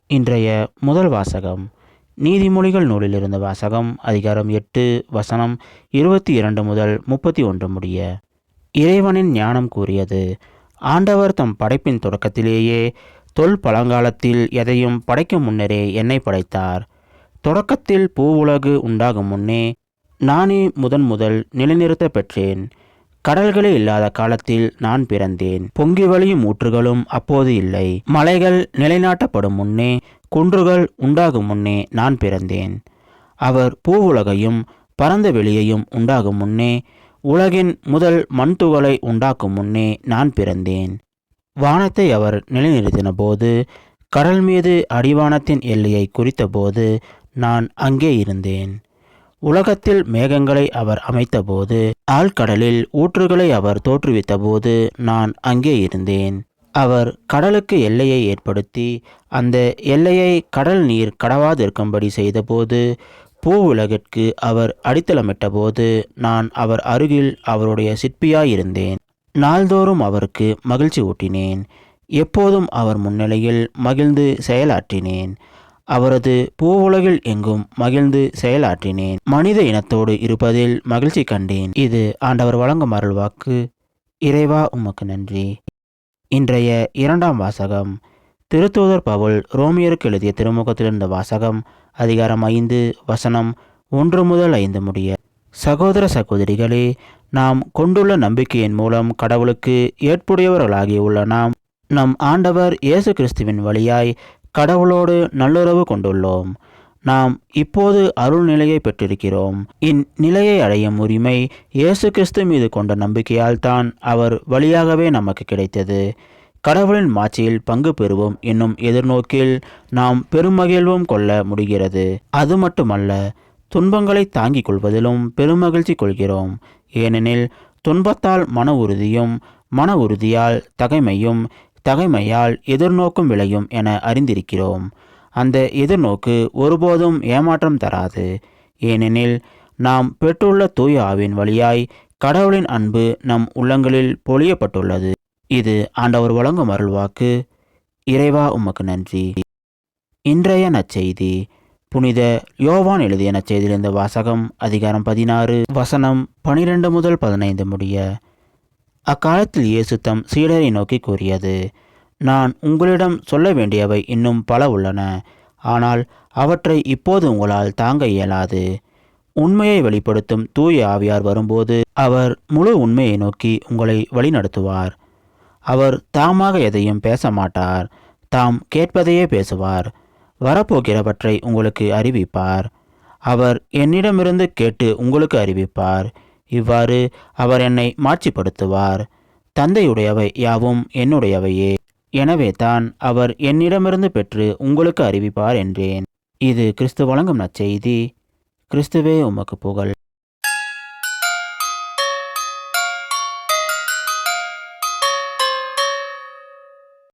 இன்றைய முதல் வாசகம் நீதிமொழிகள் நூலிலிருந்து வாசகம். அதிகாரம் 8 வசனம் 22 முதல் 31 முடிய. இறைவனின் ஞானம் கூறியது: ஆண்டவர் தம் படைப்பின் தொடக்கத்திலேயே பழங்காலத்தில் எதையும் படைக்கும் முன்னரே என்னை படைத்தார். தொடக்கத்தில் பூவுலகு உண்டாகும் முன்னே நானே முதல் நிலைநிறுத்த பெற்றேன். கடல்களே இல்லாத காலத்தில் நான் பிறந்தேன். பொங்கி வழியும் ஊற்றுகளும் அப்போது இல்லை. மலைகள் நிலைநாட்டப்படும் முன்னே, குன்றுகள் உண்டாகும் முன்னே நான் பிறந்தேன். அவர் பூவுலகையும் பரந்த வெளியையும் உண்டாகும் முன்னே, உலகின் முதல் மண்துகளை உண்டாக்கும் முன்னே நான் பிறந்தேன். வானத்தை அவர் நிலைநிறுத்தின போது, கடல் மீது அடிவானத்தின் எல்லையை குறித்த போது நான் அங்கே இருந்தேன். உலகத்தில் மேகங்களை அவர் அமைத்தபோது, ஆழ்கடலில் ஊற்றுகளை அவர் தோற்றுவித்த போது நான் அங்கே இருந்தேன். அவர் கடலுக்கு எல்லையை ஏற்படுத்தி அந்த எல்லையை கடல் நீர் கடவாதிருக்கும்படி செய்தபோது, பூவுலகிற்கு அவர் அடித்தளமிட்ட போது நான் அவர் அருகில் அவருடைய சிற்பியாயிருந்தேன். நாள்தோறும் அவருக்கு மகிழ்ச்சி ஊட்டினேன். எப்போதும் அவர் முன்னிலையில் மகிழ்ந்து செயலாற்றினேன். அவரது பூவுலகில் எங்கும் மகிழ்ந்து செயலாற்றினேன். மனித இனத்தோடு இருப்பதில் மகிழ்ச்சி கண்டேன். இது ஆண்டவர் வழங்கும் அருள்வாக்கு. இறைவா, உமக்கு நன்றி. இன்றைய இரண்டாம் வாசகம் திருத்தூதர் பவுல் ரோமியருக்கு எழுதிய திருமுகத்திலிருந்த வாசகம். அதிகாரம் 5 வசனம் 1 முதல் 5 முடிய. சகோதர சகோதரிகளே, நாம் கொண்டுள்ள நம்பிக்கையின் மூலம் கடவுளுக்கு ஏற்புடையவர்களாகியுள்ள நாம் நம் ஆண்டவர் இயேசு கிறிஸ்துவின் வழியாய் கடவுளோடு நல்லுறவு கொண்டுள்ளோம். நாம் இப்போது அருள்நிலையை பெற்றிருக்கிறோம். இந்நிலையை அடையும் உரிமை இயேசு கிறிஸ்து மீது கொண்ட நம்பிக்கையால் தான் அவர் வழியாகவே நமக்கு கிடைத்தது. கடவுளின் மாட்சியில் பங்கு பெறுவோம் என்னும் எதிர்நோக்கில் நாம் பெருமகிழ்வும் கொள்ள முடிகிறது. அது மட்டுமல்ல, துன்பங்களை தாங்கிக் கொள்வதிலும் பெருமகிழ்ச்சி கொள்கிறோம். ஏனெனில் துன்பத்தால் மன உறுதியும், மன உறுதியால் தகைமையும், தகைமையால் எதிர்நோக்கும் விளையும் என அறிந்திருக்கிறோம். அந்த எதிர்நோக்கு ஒருபோதும் ஏமாற்றம் தராது. ஏனெனில் நாம் பெற்றுள்ள தூய ஆவின் வழியாய் கடவுளின் அன்பு நம் உள்ளங்களில் பொழியப்பட்டுள்ளது. இது ஆண்டவர் வழங்கும் அருள்வாக்கு. இறைவா, உமக்கு நன்றி. இன்றைய நற்செய்தி புனித யோவான் எழுதிய நற்செய்தியிலிருந்து வாசகம். அதிகாரம் 16 வசனம் 12 முதல் 15 முடிய. அக்காலத்தில் இயேசு தம் சீடரை நோக்கி கூறியது: நான் உங்களிடம் சொல்ல வேண்டியவை இன்னும் பல உள்ளன, ஆனால் அவற்றை இப்போது உங்களால் தாங்க இயலாது. உண்மையை வெளிப்படுத்தும் தூய ஆவியார் வரும்போது அவர் முழு உண்மையை நோக்கி உங்களை வழிநடத்துவார். அவர் தாமாக எதையும் பேச மாட்டார், தாம் கேட்பதையே பேசுவார். வரப்போகிறவற்றை உங்களுக்கு அறிவிப்பார். அவர் என்னிடமிருந்து கேட்டு உங்களுக்கு அறிவிப்பார். இவ்வாறு அவர் என்னை மாட்சிப்படுத்துவார். தந்தையுடையவை யாவும் என்னுடையவையே. எனவே தான் அவர் என்னிடமிருந்து பெற்று உங்களுக்கு அறிவிப்பார் என்றேன். இது கிறிஸ்து வழங்கும் நற்செய்தி. கிறிஸ்துவே, உமக்கு புகழ்.